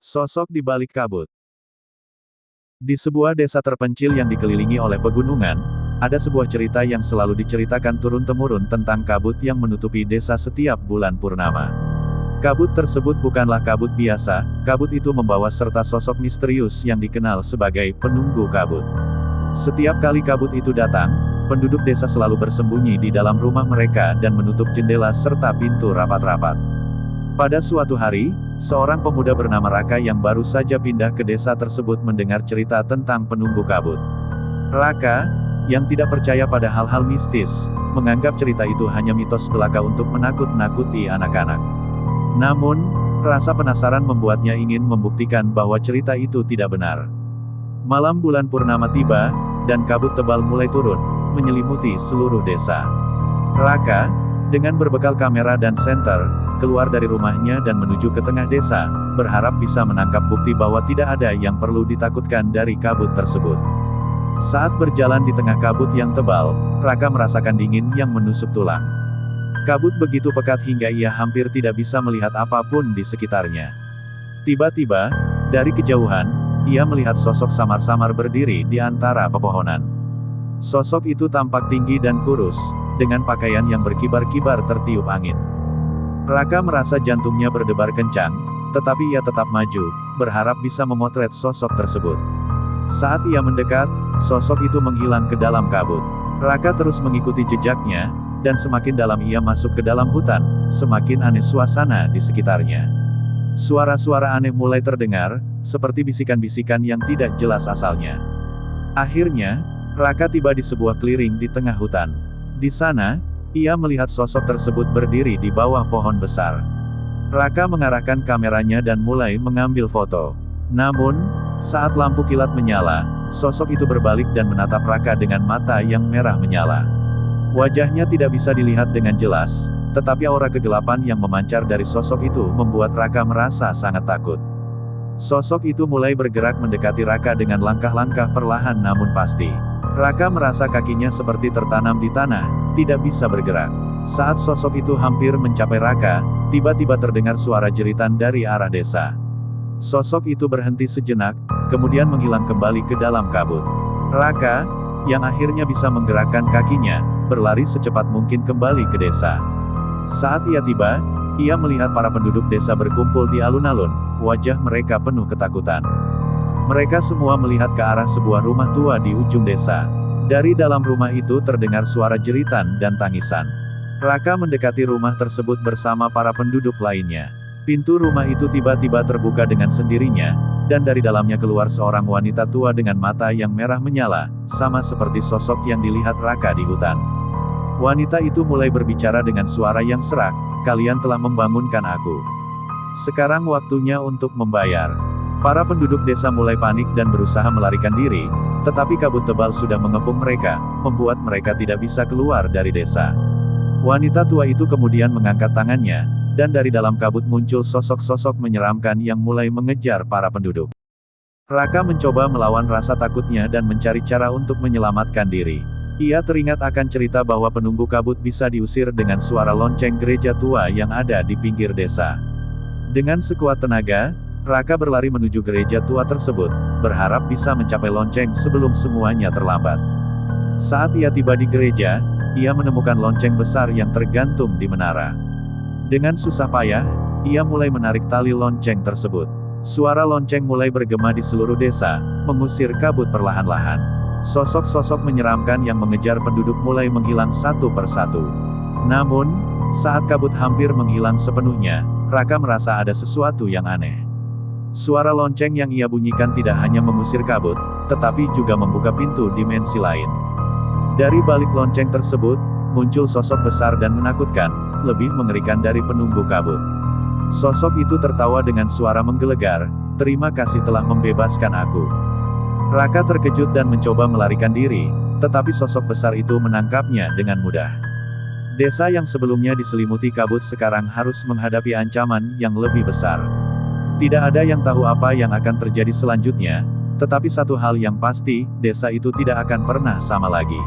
Sosok di balik kabut. Di sebuah desa terpencil yang dikelilingi oleh pegunungan, ada sebuah cerita yang selalu diceritakan turun-temurun tentang kabut yang menutupi desa setiap bulan purnama. Kabut tersebut bukanlah kabut biasa, kabut itu membawa serta sosok misterius yang dikenal sebagai penunggu kabut. Setiap kali kabut itu datang, penduduk desa selalu bersembunyi di dalam rumah mereka dan menutup jendela serta pintu rapat-rapat. Pada suatu hari, seorang pemuda bernama Raka yang baru saja pindah ke desa tersebut mendengar cerita tentang penunggu kabut. Raka, yang tidak percaya pada hal-hal mistis, menganggap cerita itu hanya mitos belaka untuk menakut-nakuti anak-anak. Namun, rasa penasaran membuatnya ingin membuktikan bahwa cerita itu tidak benar. Malam bulan purnama tiba, dan kabut tebal mulai turun, menyelimuti seluruh desa. Raka, dengan berbekal kamera dan senter, keluar dari rumahnya dan menuju ke tengah desa, berharap bisa menangkap bukti bahwa tidak ada yang perlu ditakutkan dari kabut tersebut. Saat berjalan di tengah kabut yang tebal, Raka merasakan dingin yang menusuk tulang. Kabut begitu pekat hingga ia hampir tidak bisa melihat apapun di sekitarnya. Tiba-tiba, dari kejauhan, ia melihat sosok samar-samar berdiri di antara pepohonan. Sosok itu tampak tinggi dan kurus, dengan pakaian yang berkibar-kibar tertiup angin. Raka merasa jantungnya berdebar kencang, tetapi ia tetap maju, berharap bisa memotret sosok tersebut. Saat ia mendekat, sosok itu menghilang ke dalam kabut. Raka terus mengikuti jejaknya, dan semakin dalam ia masuk ke dalam hutan, semakin aneh suasana di sekitarnya. Suara-suara aneh mulai terdengar, seperti bisikan-bisikan yang tidak jelas asalnya. Akhirnya, Raka tiba di sebuah clearing di tengah hutan. Di sana, ia melihat sosok tersebut berdiri di bawah pohon besar. Raka mengarahkan kameranya dan mulai mengambil foto. Namun, saat lampu kilat menyala, sosok itu berbalik dan menatap Raka dengan mata yang merah menyala. Wajahnya tidak bisa dilihat dengan jelas, tetapi aura kegelapan yang memancar dari sosok itu membuat Raka merasa sangat takut. Sosok itu mulai bergerak mendekati Raka dengan langkah-langkah perlahan namun pasti. Raka merasa kakinya seperti tertanam di tanah, tidak bisa bergerak. Saat sosok itu hampir mencapai Raka, tiba-tiba terdengar suara jeritan dari arah desa. Sosok itu berhenti sejenak, kemudian menghilang kembali ke dalam kabut. Raka, yang akhirnya bisa menggerakkan kakinya, berlari secepat mungkin kembali ke desa. Saat ia tiba, ia melihat para penduduk desa berkumpul di alun-alun, wajah mereka penuh ketakutan. Mereka semua melihat ke arah sebuah rumah tua di ujung desa. Dari dalam rumah itu terdengar suara jeritan dan tangisan. Raka mendekati rumah tersebut bersama para penduduk lainnya. Pintu rumah itu tiba-tiba terbuka dengan sendirinya, dan dari dalamnya keluar seorang wanita tua dengan mata yang merah menyala, sama seperti sosok yang dilihat Raka di hutan. Wanita itu mulai berbicara dengan suara yang serak, "Kalian telah membangunkan aku. Sekarang waktunya untuk membayar." Para penduduk desa mulai panik dan berusaha melarikan diri, tetapi kabut tebal sudah mengepung mereka, membuat mereka tidak bisa keluar dari desa. Wanita tua itu kemudian mengangkat tangannya, dan dari dalam kabut muncul sosok-sosok menyeramkan yang mulai mengejar para penduduk. Raka mencoba melawan rasa takutnya dan mencari cara untuk menyelamatkan diri. Ia teringat akan cerita bahwa penunggu kabut bisa diusir dengan suara lonceng gereja tua yang ada di pinggir desa. Dengan sekuat tenaga, Raka berlari menuju gereja tua tersebut, berharap bisa mencapai lonceng sebelum semuanya terlambat. Saat ia tiba di gereja, ia menemukan lonceng besar yang tergantung di menara. Dengan susah payah, ia mulai menarik tali lonceng tersebut. Suara lonceng mulai bergema di seluruh desa, mengusir kabut perlahan-lahan. Sosok-sosok menyeramkan yang mengejar penduduk mulai menghilang satu persatu. Namun, saat kabut hampir menghilang sepenuhnya, Raka merasa ada sesuatu yang aneh. Suara lonceng yang ia bunyikan tidak hanya mengusir kabut, tetapi juga membuka pintu dimensi lain. Dari balik lonceng tersebut, muncul sosok besar dan menakutkan, lebih mengerikan dari penunggu kabut. Sosok itu tertawa dengan suara menggelegar, "Terima kasih telah membebaskan aku." Raka terkejut dan mencoba melarikan diri, tetapi sosok besar itu menangkapnya dengan mudah. Desa yang sebelumnya diselimuti kabut sekarang harus menghadapi ancaman yang lebih besar. Tidak ada yang tahu apa yang akan terjadi selanjutnya, tetapi satu hal yang pasti, desa itu tidak akan pernah sama lagi.